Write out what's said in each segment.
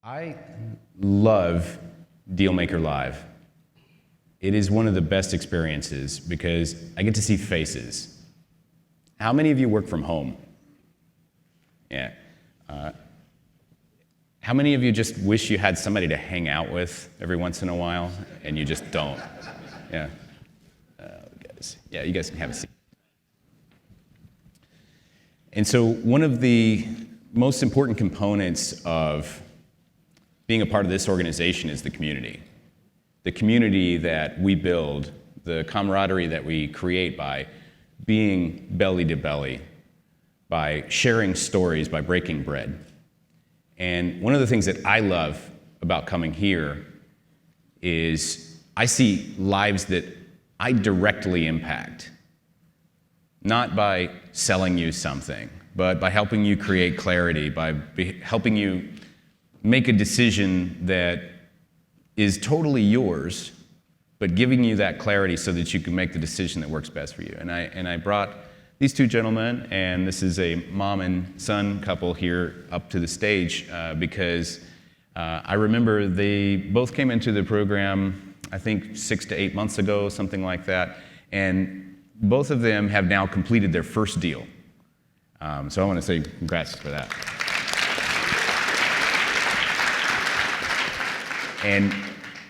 I love Dealmaker Live. It is one of the best experiences because I get to see faces. How many of you work from home? Yeah. How many of you just wish you had somebody to hang out with every once in a while and you just don't? Yeah. Yeah, you guys can have a seat. And so one of the most important components of being a part of this organization is the community. The community that we build, the camaraderie that we create by being belly to belly, by sharing stories, by breaking bread. And one of the things that I love about coming here is I see lives that I directly impact. Not by selling you something, but by helping you create clarity, by helping you make a decision that is totally yours, but giving you that clarity so that you can make the decision that works best for you. And I brought these two gentlemen, and this is a mom and son couple here up to the stage because I remember they both came into the program, I think 6 to 8 months ago, something like that, and both of them have now completed their first deal. So I want to say congrats for that. And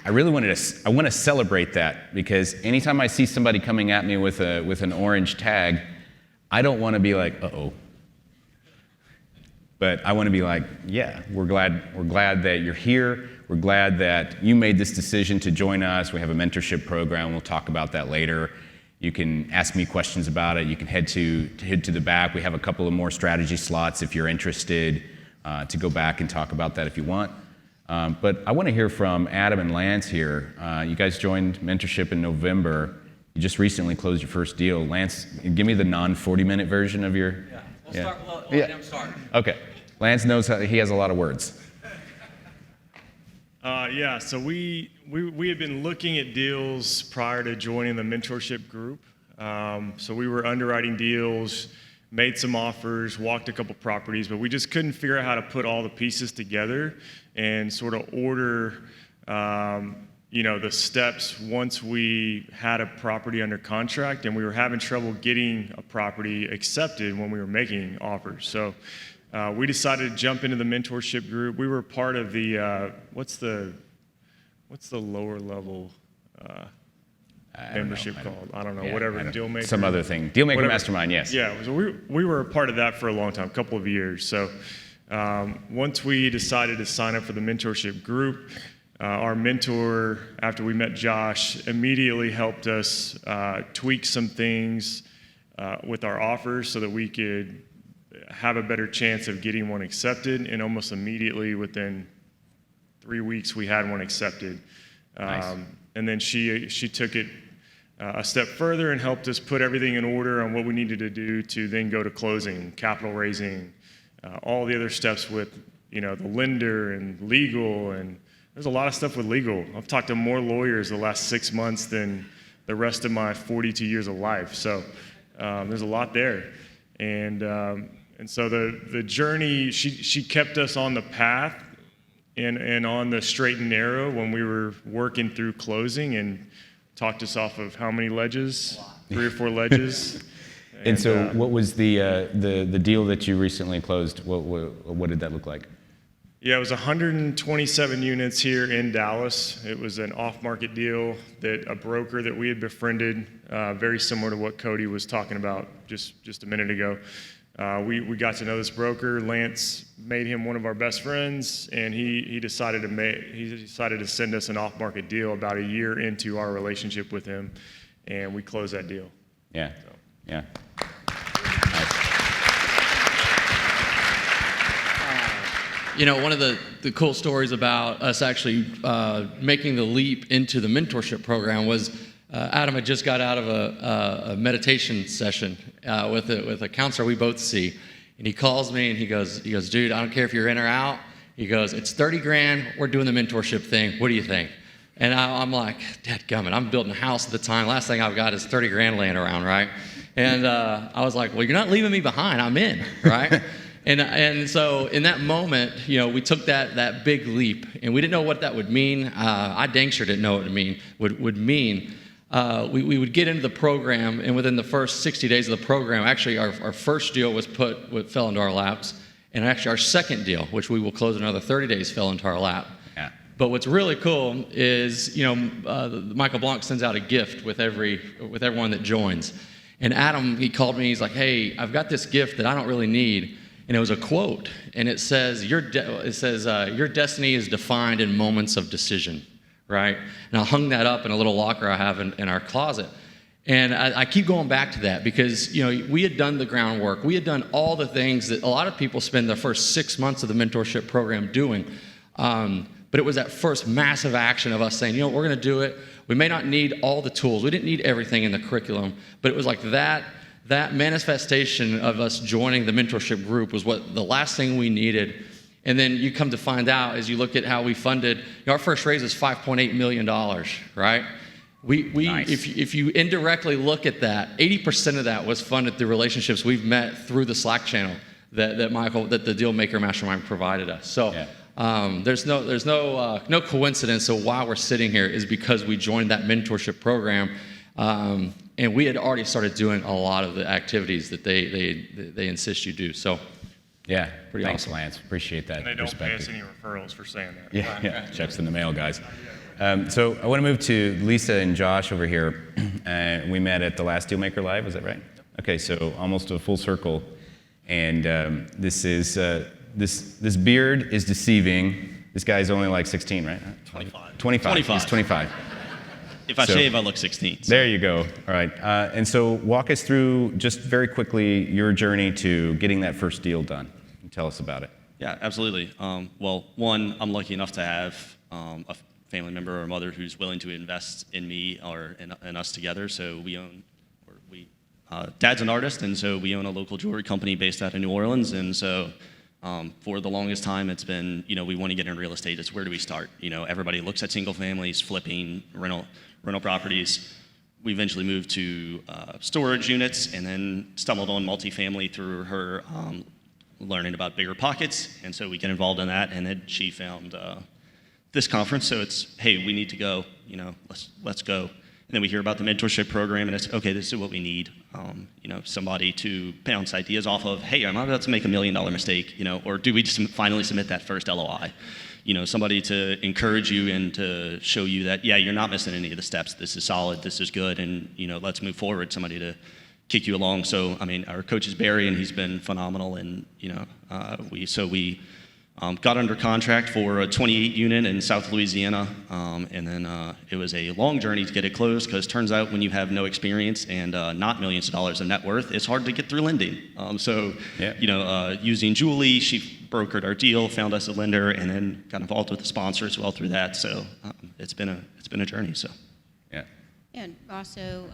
I really want to celebrate that because anytime I see somebody coming at me with an orange tag, I don't want to be like, uh-oh. But I want to be like, yeah, we're glad that you're here. We're glad that you made this decision to join us. We have a mentorship program. We'll talk about that later. You can ask me questions about it. You can head to the back. We have a couple of more strategy slots if you're interested to go back and talk about that if you want. But I want to hear from Adam and Lance here. You guys joined mentorship in November. You just recently closed your first deal. Lance, give me the non-40-minute version of your... Yeah, we'll let him start. Okay. Lance knows he has a lot of words. So we had been looking at deals prior to joining the mentorship group. So we were underwriting deals, made some offers, walked a couple properties, but we just couldn't figure out how to put all the pieces together and sort of order, the steps once we had a property under contract, and we were having trouble getting a property accepted when we were making offers. So we decided to jump into the mentorship group. We were part of the what's the lower level membership called? I don't know. Dealmaker. Some other thing. Dealmaker Mastermind, yes. Yeah, so we were a part of that for a long time, a couple of years. So once we decided to sign up for the mentorship group, our mentor, after we met Josh, immediately helped us tweak some things with our offers so that we could have a better chance of getting one accepted. And almost immediately, within 3 weeks, we had one accepted. Nice. And then she took it a step further and helped us put everything in order on what we needed to do to then go to closing, capital raising, all the other steps with the lender and legal, and there's a lot of stuff with legal. I've talked to more lawyers the last 6 months than the rest of my 42 years of life. So there's a lot there, and so the journey, she kept us on the path and on the straight and narrow when we were working through closing, and talked us off of how many ledges? 3 or 4 ledges. And so what was the deal that you recently closed? What did that look like? Yeah, it was 127 units here in Dallas. It was an off-market deal that a broker that we had befriended, very similar to what Cody was talking about just a minute ago. We got to know this broker. Lance made him one of our best friends, and he decided to send us an off-market deal about a year into our relationship with him, and we closed that deal. Yeah, so. Yeah. One of the cool stories about us actually making the leap into the mentorship program was Adam had just got out of a meditation session with a counselor we both see, and he calls me and he goes, dude, I don't care if you're in or out. He goes, it's $30,000. We're doing the mentorship thing. What do you think? And I'm like, dadgummit, I'm building a house at the time. Last thing I've got is $30,000 laying around, right? And I was like, well, you're not leaving me behind. I'm in, right? And so in that moment, we took that big leap, and we didn't know what that would mean. I dang sure didn't know what it would mean. We would get into the program, and within the first 60 days of the program, actually our first deal fell into our laps, and actually our second deal, which we will close in another 30 days, fell into our lap. Yeah. But what's really cool is, Michael Blanc sends out a gift with everyone that joins. And Adam, he called me, he's like, hey, I've got this gift that I don't really need. And it was a quote, and it says, your destiny is defined in moments of decision, right? And I hung that up in a little locker I have in our closet. And I keep going back to that because, we had done the groundwork. We had done all the things that a lot of people spend the first 6 months of the mentorship program doing. But it was that first massive action of us saying, we're going to do it. We may not need all the tools. We didn't need everything in the curriculum, but it was like that manifestation of us joining the mentorship group was what the last thing we needed. And then you come to find out as you look at how we funded, our first raise is $5.8 million, right? Nice. If you indirectly look at that, 80% of that was funded through relationships we've met through the Slack channel that the Dealmaker Mastermind provided us. So there's no coincidence. So why we're sitting here is because we joined that mentorship program, and we had already started doing a lot of the activities that they insist you do. So. Yeah, Pretty thanks, awesome. Lance. Appreciate that And they don't pay us perspective. any referrals for saying that. Yeah, checks in the mail, guys. So I want to move to Lisa and Josh over here. We met at the last Dealmaker Live, was that right? Okay, so almost a full circle. And this beard is deceiving. This guy's only like 16, right? 25. 25. He's 25. If I So- shave, I look 16. So. There you go. All right. And so walk us through just very quickly your journey to getting that first deal done. Tell us about it. Yeah, absolutely. Well, one, I'm lucky enough to have a family member or a mother who's willing to invest in me or in us together. So Dad's an artist, and so we own a local jewelry company based out of New Orleans. And so for the longest time, it's been, we want to get in real estate. It's where do we start? Everybody looks at single families, flipping, rental properties. We eventually moved to storage units and then stumbled on multifamily through her learning about bigger pockets. And so we get involved in that. And then she found this conference. So it's, hey, we need to go, let's go. And then we hear about the mentorship program, and it's, okay, this is what we need. Somebody to bounce ideas off of, hey, I'm about to make $1 million mistake, or do we just finally submit that first LOI? Somebody to encourage you and to show you that, yeah, you're not missing any of the steps. This is solid, this is good, and, let's move forward. Somebody to kick you along. So, our coach is Barry, and he's been phenomenal, and, we got under contract for a 28 unit in South Louisiana, and then it was a long journey to get it closed because it turns out when you have no experience and not millions of dollars of net worth, it's hard to get through lending. Using Julie, she brokered our deal, found us a lender, and then got involved with the sponsor as well through that. So it's been a journey. So Yeah. And also,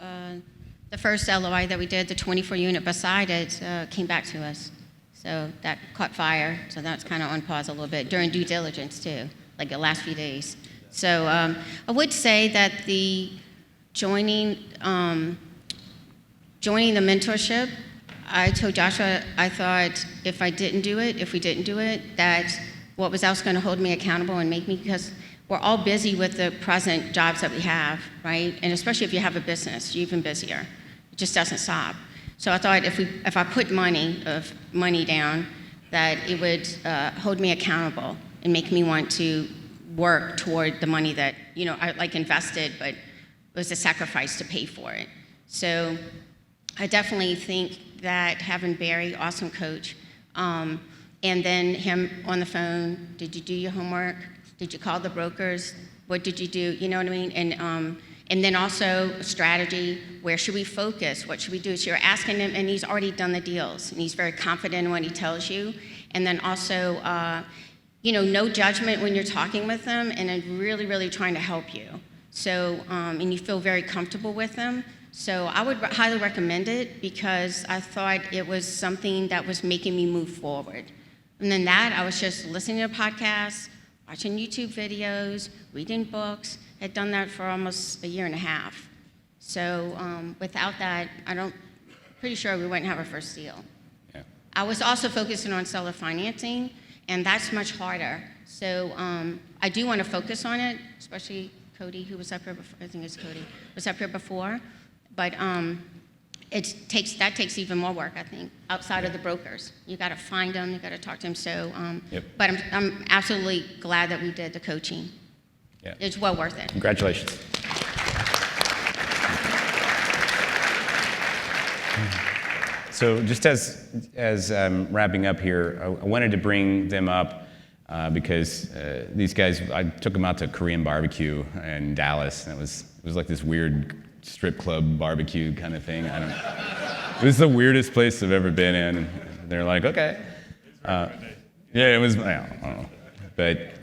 the first LOI that we did, the 24 unit beside it, came back to us. So that caught fire. So that's kind of on pause a little bit during due diligence too, like the last few days. So I would say that the joining the mentorship, I told Joshua, I thought if we didn't do it, that what was else going to hold me accountable and make me, because we're all busy with the present jobs that we have, right? And especially if you have a business, you're even busier. It just doesn't stop. So I thought if I put money down, that it would hold me accountable and make me want to work toward the money that I invested, but it was a sacrifice to pay for it. So I definitely think that having Barry, awesome coach, and then him on the phone, did you do your homework? Did you call the brokers? What did you do? You know what I mean? And then also strategy, where should we focus? What should we do? So you're asking him, and he's already done the deals, and he's very confident in what he tells you. And then also, no judgment when you're talking with them, and then really, really trying to help you. So, and you feel very comfortable with them. So I would highly recommend it because I thought it was something that was making me move forward. And then I was just listening to podcasts, watching YouTube videos, reading books. Had done that for almost a year and a half. So without that, pretty sure we wouldn't have our first deal. Yeah. I was also focusing on seller financing, and that's much harder. So I do want to focus on it, especially Cody, who was up here before. I think it's Cody was up here before, but that takes even more work, I think, outside of the brokers. You got to find them, you got to talk to them. So, Yep. but I'm absolutely glad that we did the coaching. Yeah. It's well worth it. Congratulations. So just as I'm wrapping up here, I wanted to bring them up because these guys, I took them out to Korean barbecue in Dallas. And it was like this weird strip club barbecue kind of thing. I don't know. It was the weirdest place I've ever been in. And they're like, okay. Yeah, it was, I don't know. But,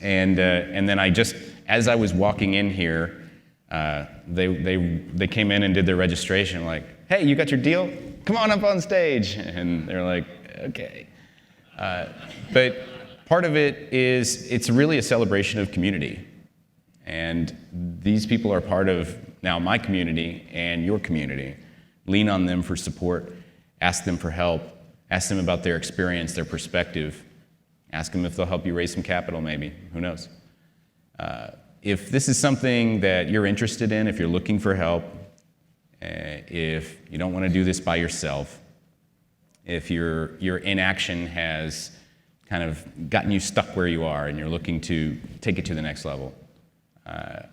and then as I was walking in here, they came in and did their registration, like, hey, you got your deal? Come on up on stage. And they're like, okay. But part of it is it's really a celebration of community. And these people are part of now my community and your community. Lean on them for support, ask them for help, ask them about their experience, their perspective, ask them if they'll help you raise some capital maybe, who knows. If this is something that you're interested in, if you're looking for help, if you don't want to do this by yourself, if your inaction has kind of gotten you stuck where you are and you're looking to take it to the next level,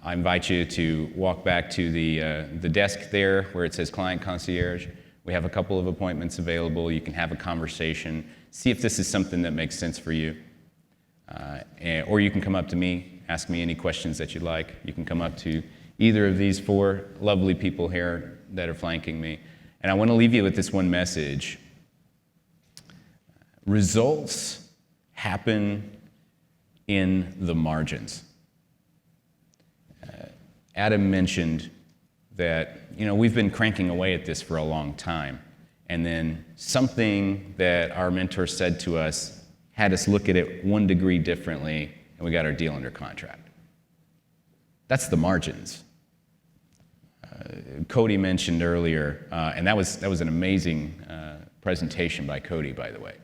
I invite you to walk back to the desk there where it says Client Concierge. We have a couple of appointments available. You can have a conversation, see if this is something that makes sense for you. Or you can come up to me, ask me any questions that you'd like. You can come up to either of these four lovely people here that are flanking me. And I want to leave you with this one message. Results happen in the margins. Adam mentioned that, we've been cranking away at this for a long time. And then something that our mentor said to us had us look at it 1 degree differently, and we got our deal under contract. That's the margins. Cody mentioned earlier, and that was an amazing presentation by Cody, by the way.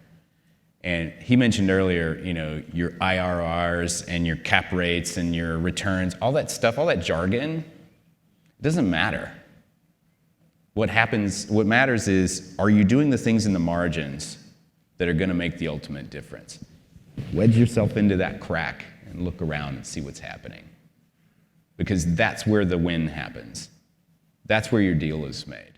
And he mentioned earlier, your IRRs and your cap rates and your returns, all that stuff, all that jargon, it doesn't matter. What matters is, are you doing the things in the margins that are going to make the ultimate difference? Wedge yourself into that crack and look around and see what's happening. Because that's where the win happens. That's where your deal is made.